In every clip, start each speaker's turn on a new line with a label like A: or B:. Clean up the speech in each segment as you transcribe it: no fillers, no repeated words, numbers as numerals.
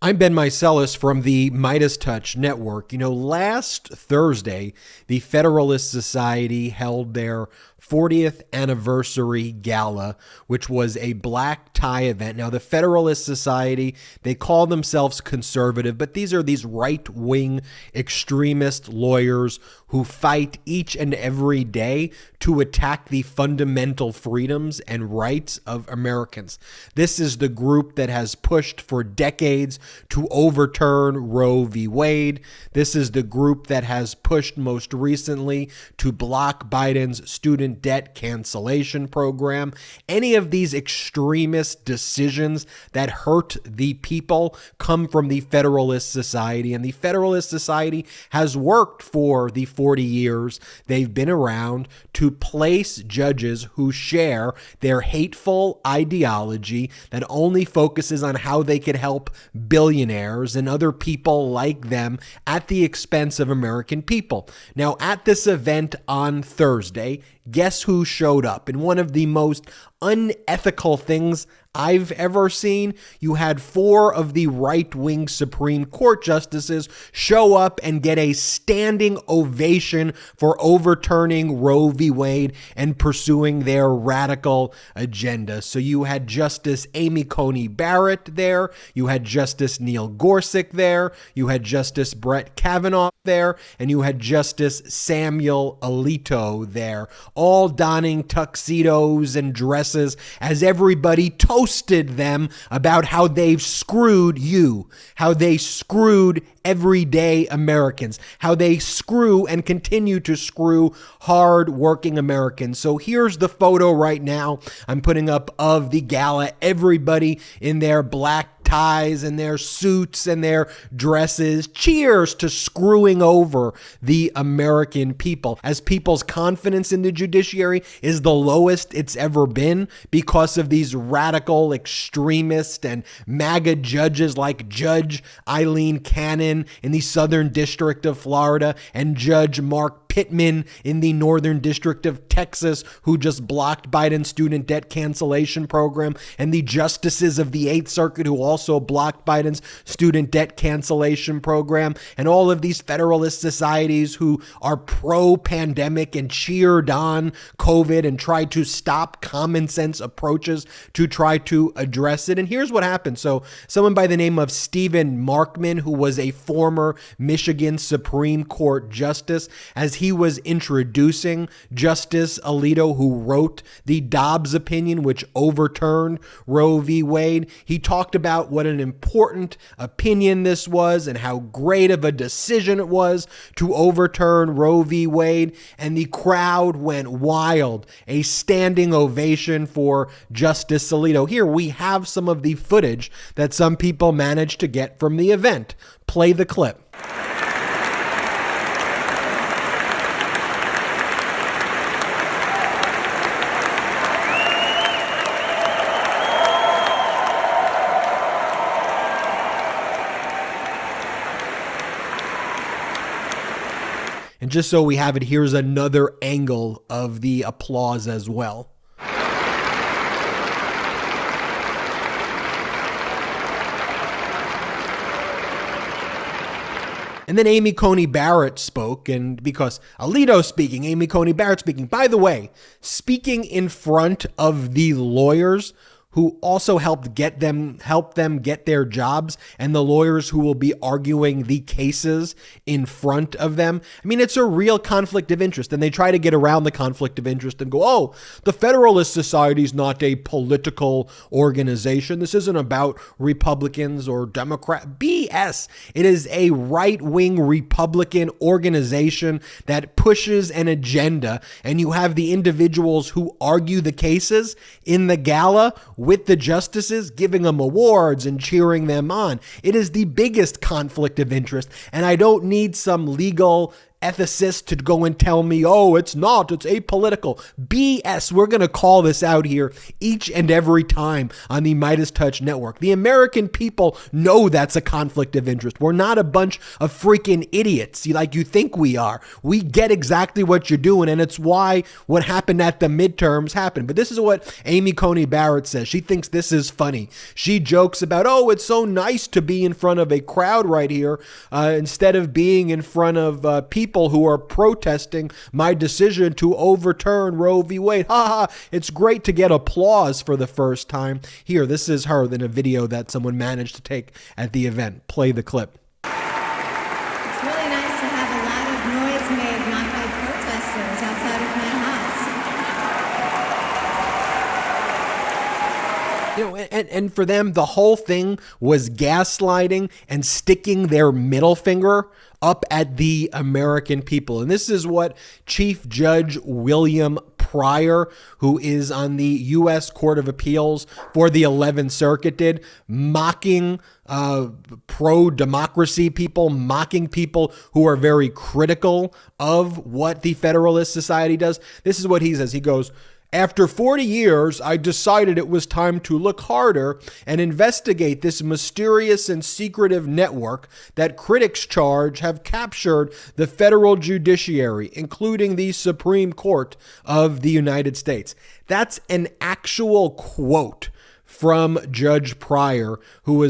A: I'm Ben Meiselas from the MeidasTouch network. Last Thursday, the Federalist Society held their 40th anniversary gala, which was a black tie event. Now, the Federalist Society, they call themselves conservative, but these are these right-wing extremist lawyers who fight each and every day to attack the fundamental freedoms and rights of Americans. This is the group that has pushed for decades to overturn Roe v. Wade. This is the group that has pushed most recently to block Biden's student debt cancellation program. Any of these extremist decisions that hurt the people come from the Federalist Society, and the Federalist Society has worked for the 40 years they've been around to place judges who share their hateful ideology that only focuses on how they could help billionaires and other people like them at the expense of American people. Now, at this event on Thursday, guess who showed up? In one of the most unethical things I've ever seen, you had 4 of the right-wing Supreme Court justices show up and get a standing ovation for overturning Roe v. Wade and pursuing their radical agenda. So you had Justice Amy Coney Barrett there, you had Justice Neil Gorsuch there, you had Justice Brett Kavanaugh there, and you had Justice Samuel Alito there, all donning tuxedos and dresses as everybody toasted them about how they've screwed you, how they screwed everyday Americans, how they screw and continue to screw hard-working Americans. So here's the photo right now I'm putting up of the gala. Everybody in their black ties and their suits and their dresses. Cheers to screwing over the American people, as people's confidence in the judiciary is the lowest it's ever been because of these radical extremist and MAGA judges like Judge Eileen Cannon in the Southern District of Florida and Judge Mark Pittman in the Northern District of Texas, who just blocked Biden's student debt cancellation program, and the justices of the 8th Circuit who also blocked Biden's student debt cancellation program, and all of these Federalist societies who are pro-pandemic and cheered on COVID and tried to stop common sense approaches to try to address it. And here's what happened. So someone by the name of Stephen Markman, who was a former Michigan Supreme Court justice, as he was introducing Justice Alito, who wrote the Dobbs opinion, which overturned Roe v. Wade, he talked about what an important opinion this was and how great of a decision it was to overturn Roe v. Wade, and the crowd went wild. A standing ovation for Justice Alito. Here we have some of the footage that some people managed to get from the event. Play the clip. And just so we have it, here's another angle of the applause as well. And then Amy Coney Barrett spoke, and because Alito's speaking, Amy Coney Barrett speaking. By the way, speaking in front of the lawyers who also helped help them get their jobs, and the lawyers who will be arguing the cases in front of them. I mean, it's a real conflict of interest, and they try to get around the conflict of interest and go, oh, the Federalist Society is not a political organization. This isn't about Republicans or Democrats. BS. It is a right-wing Republican organization that pushes an agenda, and you have the individuals who argue the cases in the gala with the justices, giving them awards and cheering them on. It is the biggest conflict of interest, and I don't need some legal ethicists to go and tell me, oh, it's not, it's apolitical. BS. We're going to call this out here each and every time on the MeidasTouch network. The American people know that's a conflict of interest. We're not a bunch of freaking idiots like you think we are. We get exactly what you're doing, and it's why what happened at the midterms happened. But this is what Amy Coney Barrett says. She thinks this is funny. She jokes about, oh, it's so nice to be in front of a crowd right here instead of being in front of people who are protesting my decision to overturn Roe v. Wade. Ha ha, it's great to get applause for the first time. Here, this is her in a video that someone managed to take at the event. Play the clip.
B: It's really nice to have a lot of noise made not by protesters outside of my house.
A: You know, and for them, the whole thing was gaslighting and sticking their middle finger up at the American people. And this is what Chief Judge William Pryor, who is on the U.S. Court of Appeals for the 11th Circuit, did, mocking pro-democracy people, mocking people who are very critical of what the Federalist Society does. This is what he says. He goes, after 40 years, I decided it was time to look harder and investigate this mysterious and secretive network that critics charge have captured the federal judiciary, including the Supreme Court of the United States. That's an actual quote from Judge Pryor, who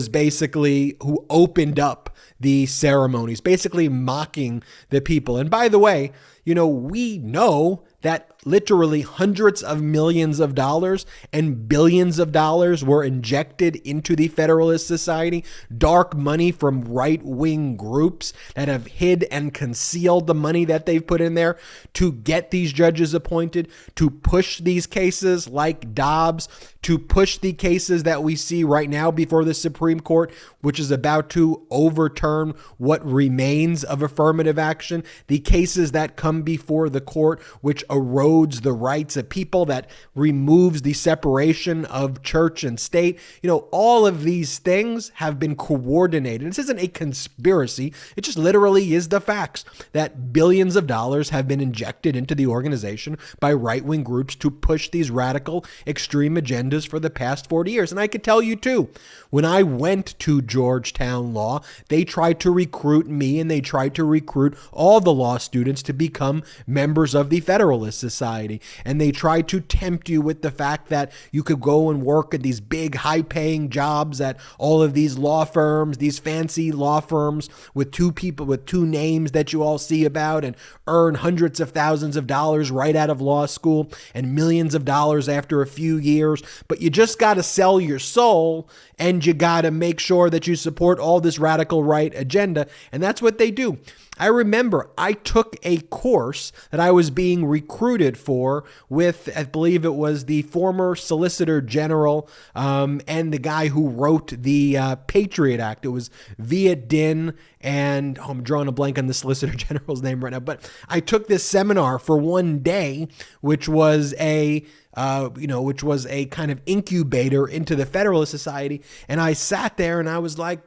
A: opened up the ceremonies, basically mocking the people. And by the way, you know, we know that literally hundreds of millions of dollars and billions of dollars were injected into the Federalist Society, dark money from right-wing groups that have hid and concealed the money that they've put in there to get these judges appointed, to push these cases like Dobbs, to push the cases that we see right now before the Supreme Court, which is about to overturn what remains of affirmative action, the cases that come before the court, which erodes the rights of people, that removes the separation of church and state. You know, all of these things have been coordinated. This isn't a conspiracy. It just literally is the facts that billions of dollars have been injected into the organization by right-wing groups to push these radical extreme agendas for the past 40 years. And I could tell you too, when I went to Georgetown Law, they tried to recruit me and they tried to recruit all the law students to become members of the Federalist Society. And they tried to tempt you with the fact that you could go and work at these big high-paying jobs at all of these law firms, these fancy law firms with two people with two names that you all see about, and earn hundreds of thousands of dollars right out of law school and millions of dollars after a few years. But you just got to sell your soul, and you got to make sure that you support all this radical right agenda. And that's what they do. I remember I took a course that I was being recruited for with, I believe it was the former Solicitor General and the guy who wrote the Patriot Act. It was Viet Din, and I'm drawing a blank on the Solicitor General's name right now. But I took this seminar for one day, which was a kind of incubator into the Federalist Society. And I sat there and I was like,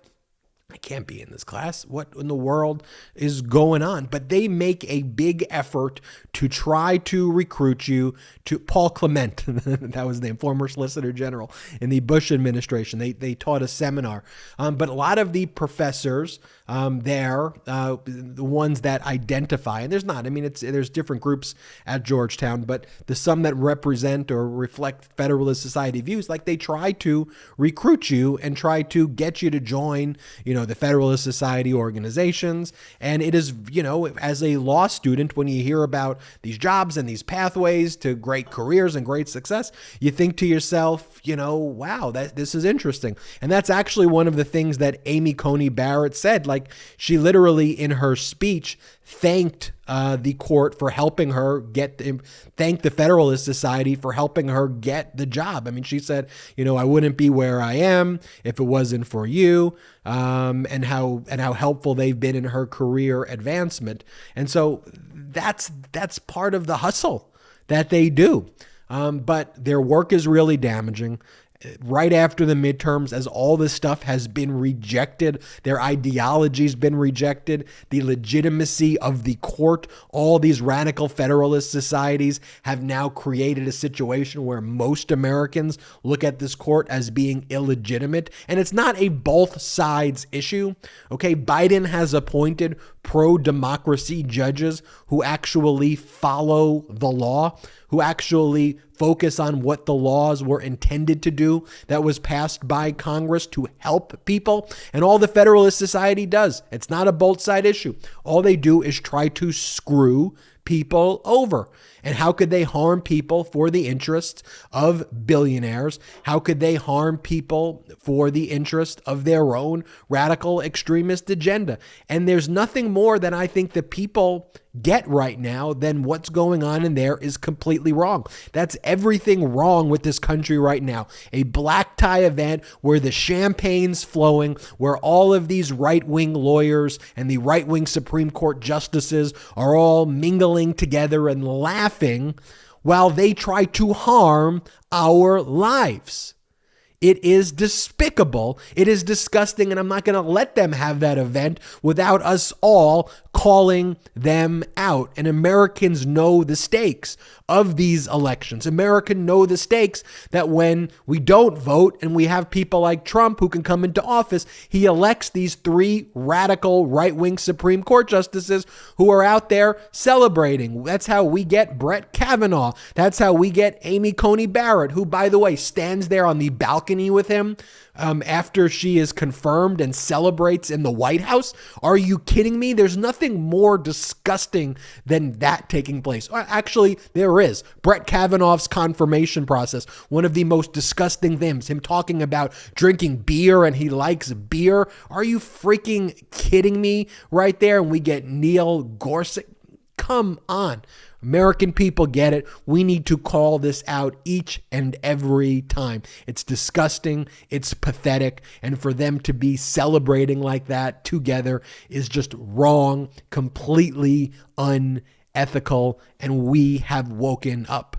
A: I can't be in this class. What in the world is going on? But they make a big effort to try to recruit you to Paul Clement. That was the name, former Solicitor General in the Bush administration. They taught a seminar. But a lot of the professors there, the ones that identify, and there's not, I mean, there's different groups at Georgetown, but the some that represent or reflect Federalist Society views, like they try to recruit you and try to get you to join, the Federalist Society organizations. And it is, as a law student, when you hear about these jobs and these pathways to great careers and great success, you think to yourself, wow, this is interesting. And that's actually one of the things that Amy Coney Barrett said. Like, she literally in her speech thanked the court for helping her thanked the Federalist Society for helping her get the job. I mean, she said, I wouldn't be where I am if it wasn't for you, and how helpful they've been in her career advancement. And so that's part of the hustle that they do. But their work is really damaging. right after the midterms, as all this stuff has been rejected, their ideology's been rejected, the legitimacy of the court, all these radical Federalist societies have now created a situation where most Americans look at this court as being illegitimate. And it's not a both sides issue. Okay, Biden has appointed pro-democracy judges who actually follow the law, who actually focus on what the laws were intended to do that was passed by Congress to help people. And all the Federalist Society does, it's not a both side issue. All they do is try to screw people over. And how could they harm people for the interests of billionaires? How could they harm people for the interest of their own radical extremist agenda? And there's nothing more than I think the people get right now than what's going on in there is completely wrong. That's everything wrong with this country right now. A black tie event where the champagne's flowing, where all of these right-wing lawyers and the right-wing Supreme Court justices are all mingling together and laughing while they try to harm our lives. It is despicable. It is disgusting, and I'm not going to let them have that event without us all calling them out. And Americans know the stakes of these elections. Americans know the stakes that when we don't vote and we have people like Trump who can come into office, he elects these three radical right-wing Supreme Court justices who are out there celebrating. That's how we get Brett Kavanaugh. That's how we get Amy Coney Barrett, who, by the way, stands there on the balcony with him after she is confirmed and celebrates in the White House. Are you kidding me? There's nothing more disgusting than that taking place. Actually, there is. Brett Kavanaugh's confirmation process, one of the most disgusting things, him talking about drinking beer and he likes beer. Are you freaking kidding me right there? And we get Neil Gorsuch. Come on. American people get it. We need to call this out each and every time. It's disgusting. It's pathetic. And for them to be celebrating like that together is just wrong, completely unethical. And we have woken up.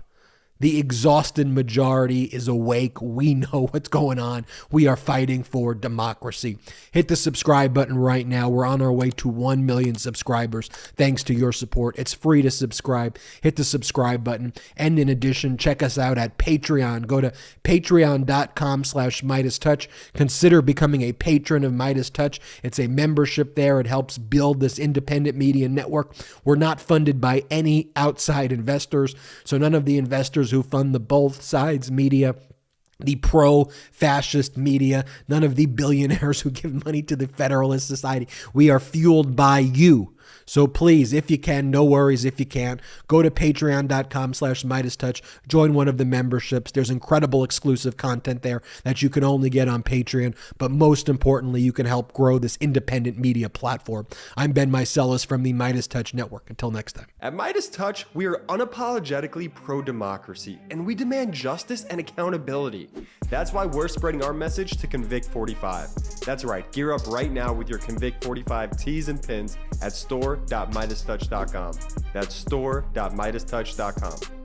A: The exhausted majority is awake. We know what's going on. We are fighting for democracy. Hit the subscribe button right now. We're on our way to 1 million subscribers thanks to your support. It's free to subscribe. Hit the subscribe button. And in addition, check us out at Patreon. Go to patreon.com/MeidasTouch. Consider becoming a patron of MeidasTouch. It's a membership there. It helps build this independent media network. We're not funded by any outside investors, so none of the investors who fund the both sides media, the pro-fascist media, none of the billionaires who give money to the Federalist Society. We are fueled by you. So please, if you can, no worries if you can't, go to patreon.com/MeidasTouch, join one of the memberships. There's incredible exclusive content there that you can only get on Patreon, but most importantly, you can help grow this independent media platform. I'm Ben Meiselas from the MeidasTouch Network. Until next time.
C: At MeidasTouch, we are unapologetically pro-democracy, and we demand justice and accountability. That's why we're spreading our message to Convict 45. That's right, gear up right now with your Convict 45 tees and pins at store.MeidasTouch.com. That's store.MeidasTouch.com.